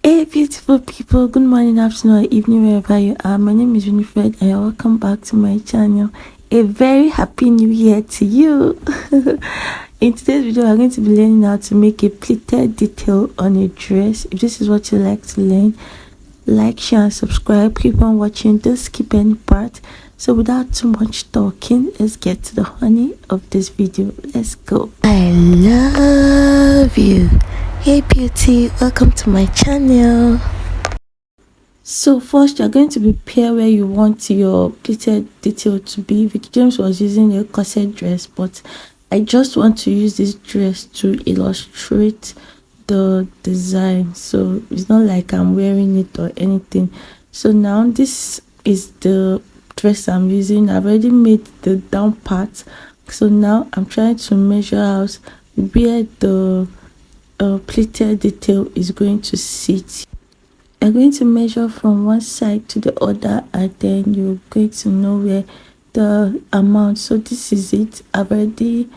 Hey beautiful people, good morning, afternoon or evening wherever you are. My name is Winifred and you're welcome back to my channel. A very happy new year to you. In today's video, I'm going to be learning how to make a pleated detail on a dress. If this is what you like to learn, like, share and subscribe. Keep on watching, don't skip any part. So without too much talking, let's get to the honey of this video. Let's go. I love you. Hey beauty, welcome to my channel. So first you're going to prepare where you want your pleated detail to be. Veekee James was using a corset dress, but I just want to use this dress to illustrate the design, so it's not like I'm wearing it or anything. So now this is the dress I'm using. I've already made the down part, so now I'm trying to measure out where the pleated detail is going to sit. I'm going to measure from one side to the other and then you're going to know where the amount. So this is it. I've already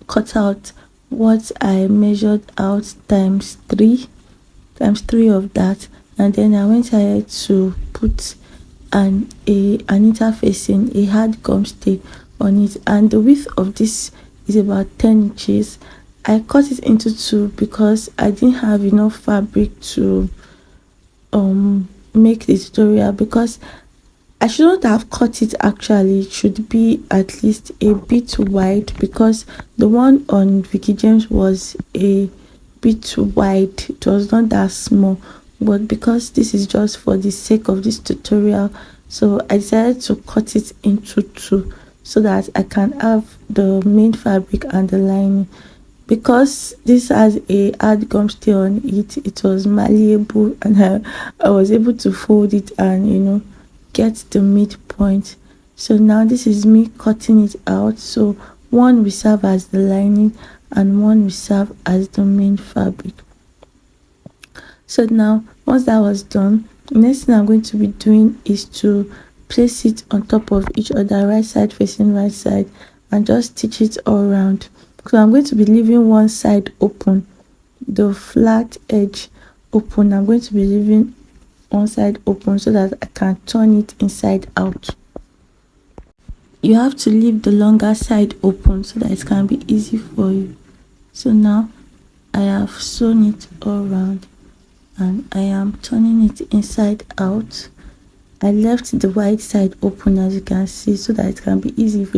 cut out what I measured out times three of that, and then I went ahead to put an interfacing, a hard gum stay on it, and the width of this is about 10 inches. I cut it into two because I didn't have enough fabric to make the tutorial, because I shouldn't have cut it. Actually, it should be at least a bit wide, because the one on Veekee James was a bit wide. It was not that small, but because this is just for the sake of this tutorial, so I decided to cut it into two so that I can have the main fabric and the lining. Because this has a hard gum stay on it, it was malleable, and I was able to fold it and get the midpoint. So now this is me cutting it out. So one will serve as the lining and one will serve as the main fabric. So now once that was done, the next thing I'm going to be doing is to place it on top of each other, right side facing right side, and just stitch it all around. So I'm going to be leaving one side open, the flat edge open. I'm going to be leaving one side open so that I can turn it inside out. You have to leave the longer side open so that it can be easy for you. So now I have sewn it all around and I am turning it inside out. I left the wide side open, as you can see, so that it can be easy.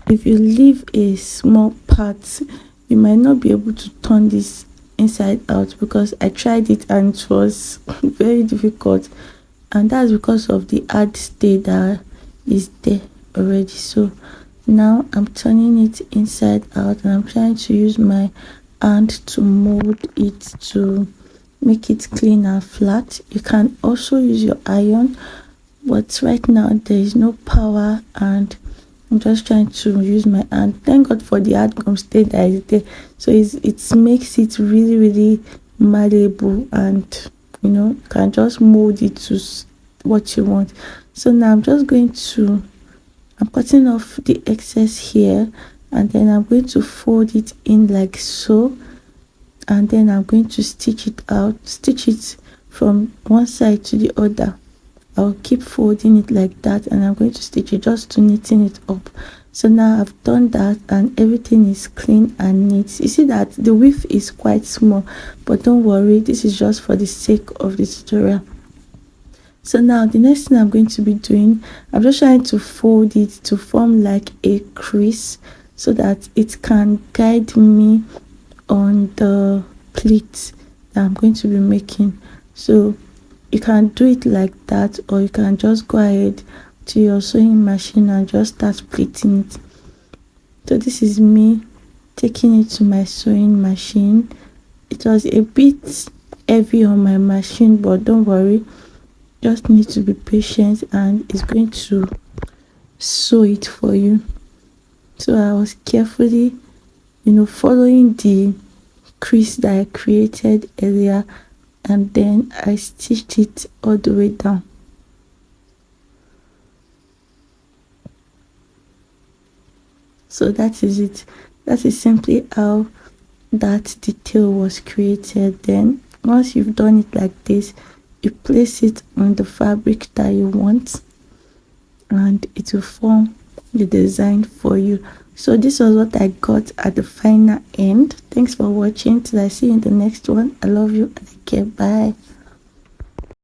If you leave a small part, you might not be able to turn this inside out, because I tried it and it was very difficult, and that's because of the hard stay that is there already. So now I'm turning it inside out and I'm trying to use my hand to mold it to make it clean and flat. You can also use your iron, but right now there is no power and I'm just trying to use my hand. Thank God for the hard gum stay that is there, so it makes it really malleable, and you can just mold it to what you want. So now I'm cutting off the excess here, and then I'm going to fold it in like so, and then I'm going to stitch it from one side to the other. I'll keep folding it like that, and I'm going to stitch it just to neaten it up. So now I've done that and everything is clean and neat. You see that the width is quite small, but don't worry, this is just for the sake of the tutorial. So now the next thing I'm going to be doing, I'm just trying to fold it to form like a crease so that it can guide me on the pleat that I'm going to be making. So you can do it like that, or you can just go ahead to your sewing machine and just start pleating it. So this is me taking it to my sewing machine. It was a bit heavy on my machine, but don't worry, just need to be patient and it's going to sew it for you. So I was carefully following the crease that I created earlier, and then I stitched it all the way down. So that is it. That is simply how that detail was created. Then once you've done it like this, you place it on the fabric that you want and it will form the design for you. So this was what I got at the final end. Thanks for watching. Till I see you in the next one. I love you and I care. Bye.